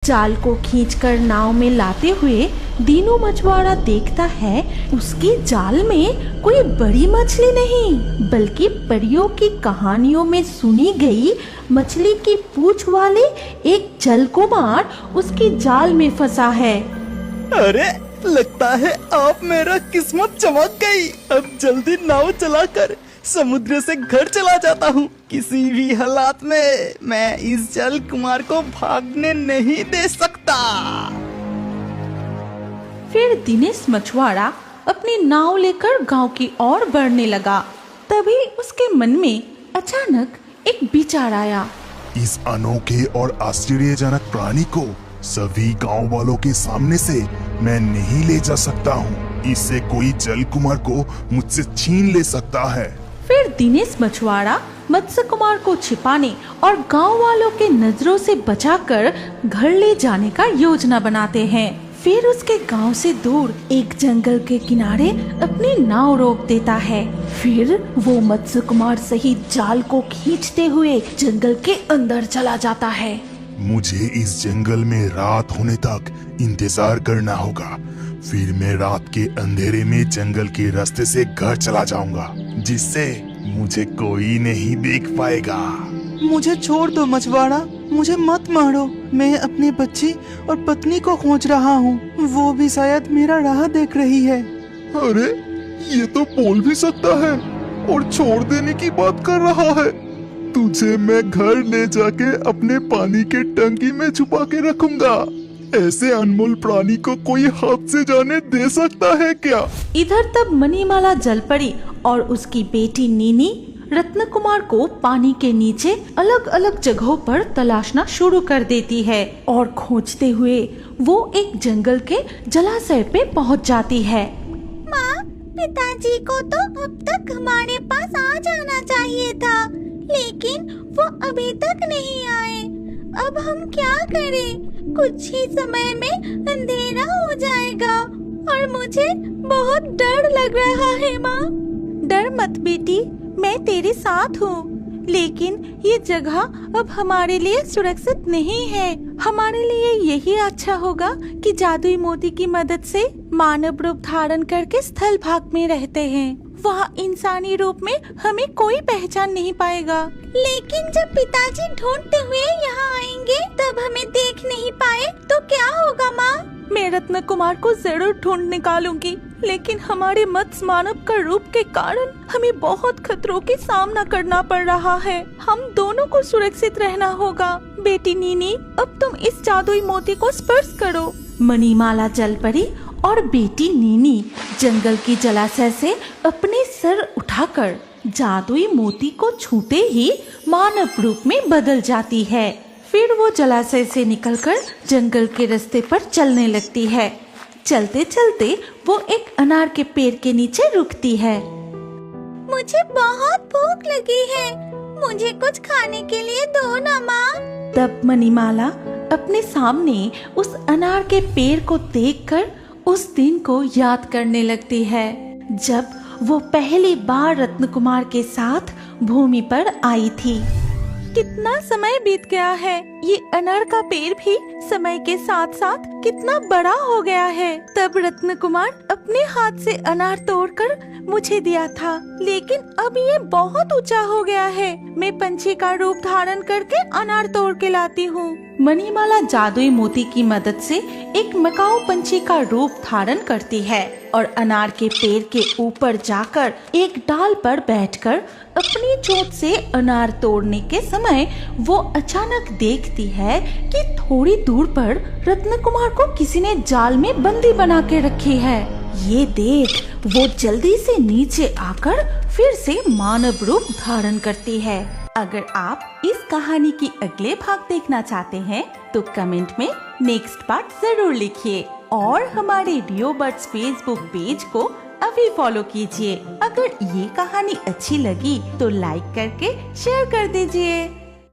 जाल को खींचकर नाव में लाते हुए दीनू मछुआरा देखता है उसके जाल में कोई बड़ी मछली नहीं बल्कि परियों की कहानियों में सुनी गई मछली की पूंछ वाले एक जलकुमार उसके जाल में फंसा है। अरे लगता है आप मेरा किस्मत चमक गई। अब जल्दी नाव चलाकर समुद्र से घर चला जाता हूँ। किसी भी हालात में मैं इस जल कुमार को भागने नहीं दे सकता। फिर दिनेश मछुआरा अपनी नाव लेकर गांव की ओर बढ़ने लगा। तभी उसके मन में अचानक एक विचार आया। इस अनोखे और आश्चर्यजनक प्राणी को सभी गांव वालों के सामने से मैं नहीं ले जा सकता हूँ। इससे कोई जल कुमार को मुझसे छीन ले सकता है। फिर दिनेश मछुआरा मत्स्य कुमार को छिपाने और गांव वालों के नजरों से बचाकर घर ले जाने का योजना बनाते हैं। फिर उसके गांव से दूर एक जंगल के किनारे अपनी नाव रोक देता है। फिर वो मत्स्य कुमार सहित जाल को खींचते हुए जंगल के अंदर चला जाता है। मुझे इस जंगल में रात होने तक इंतजार करना होगा। फिर मैं रात के अंधेरे में जंगल के रास्ते से घर चला जाऊंगा, जिससे मुझे कोई नहीं देख पाएगा। मुझे छोड़ दो मछुआरा, मुझे मत मारो। मैं अपने बच्ची और पत्नी को खोज रहा हूँ। वो भी शायद मेरा राह देख रही है। अरे ये तो बोल भी सकता है और छोड़ देने की बात कर रहा है। तुझे मैं घर ले जाके अपने पानी के टंकी में छुपा के रखूंगा। ऐसे अनमोल प्राणी को कोई हाथ से जाने दे सकता है क्या? इधर तब मणिमाला जल परी और उसकी बेटी नीनी रत्न कुमार को पानी के नीचे अलग अलग जगहों पर तलाशना शुरू कर देती है और खोजते हुए वो एक जंगल के जलाशय पे पहुंच जाती है। माँ, पिताजी को तो अब तक हमारे पास आ जाना चाहिए था, लेकिन वो अभी तक नहीं आए। अब हम क्या करें? कुछ ही समय में अंधेरा हो जाएगा और मुझे बहुत डर लग रहा है। माँ, डर मत बेटी, मैं तेरे साथ हूँ। लेकिन ये जगह अब हमारे लिए सुरक्षित नहीं है। हमारे लिए यही अच्छा होगा कि जादुई मोती की मदद से मानव रूप धारण करके स्थल भाग में रहते हैं। वहाँ इंसानी रूप में हमें कोई पहचान नहीं पाएगा। लेकिन जब पिताजी ढूंढते हुए यहाँ आएंगे तब हमें देख नहीं पाए तो क्या होगा माँ? मैं रत्न कुमार को जरूर ढूंढ निकालूंगी, लेकिन हमारे मत्स्य मानव का रूप के कारण हमें बहुत खतरों के सामना करना पड़ रहा है। हम दोनों को सुरक्षित रहना होगा। बेटी नीनी, अब तुम इस जादुई मोती को स्पर्श करो। मणिमाला जल परी और बेटी नीनी जंगल की जलाशय से अपने सर उठाकर जादुई मोती को छूते ही मानव रूप में बदल जाती है। फिर वो जलाशय से निकलकर जंगल के रास्ते पर चलने लगती है। चलते चलते वो एक अनार के पेड़ के नीचे रुकती है। मुझे बहुत भूख लगी है, मुझे कुछ खाने के लिए दो ना माँ। तब मणिमाला अपने सामने उस अनार के पेड़ को देखकर उस दिन को याद करने लगती है, जब वो पहली बार रत्न कुमार के साथ भूमि पर आई थी। कितना समय बीत गया है। ये अनार का पेड़ भी समय के साथ साथ कितना बड़ा हो गया है। तब रत्न कुमार अपने हाथ से अनार तोड़कर मुझे दिया था, लेकिन अब ये बहुत ऊंचा हो गया है। मैं पंछी का रूप धारण करके अनार तोड़ के लाती हूँ। मणिमाला जादुई मोती की मदद से एक मकाऊ पंछी का रूप धारण करती है और अनार के पेड़ के ऊपर जाकर एक डाल पर बैठकर अपनी चोंच से अनार तोड़ने के समय वो अचानक देखती है कि थोड़ी दूर पर रत्न कुमार को किसी ने जाल में बंदी बना के रखी है। ये देख वो जल्दी से नीचे आकर फिर से मानव रूप धारण करती है। अगर आप इस कहानी की अगले भाग देखना चाहते हैं तो कमेंट में नेक्स्ट पार्ट जरूर लिखिए और हमारे रियो बर्ड्स फेसबुक पेज को अभी फॉलो कीजिए। अगर ये कहानी अच्छी लगी तो लाइक करके शेयर कर दीजिए।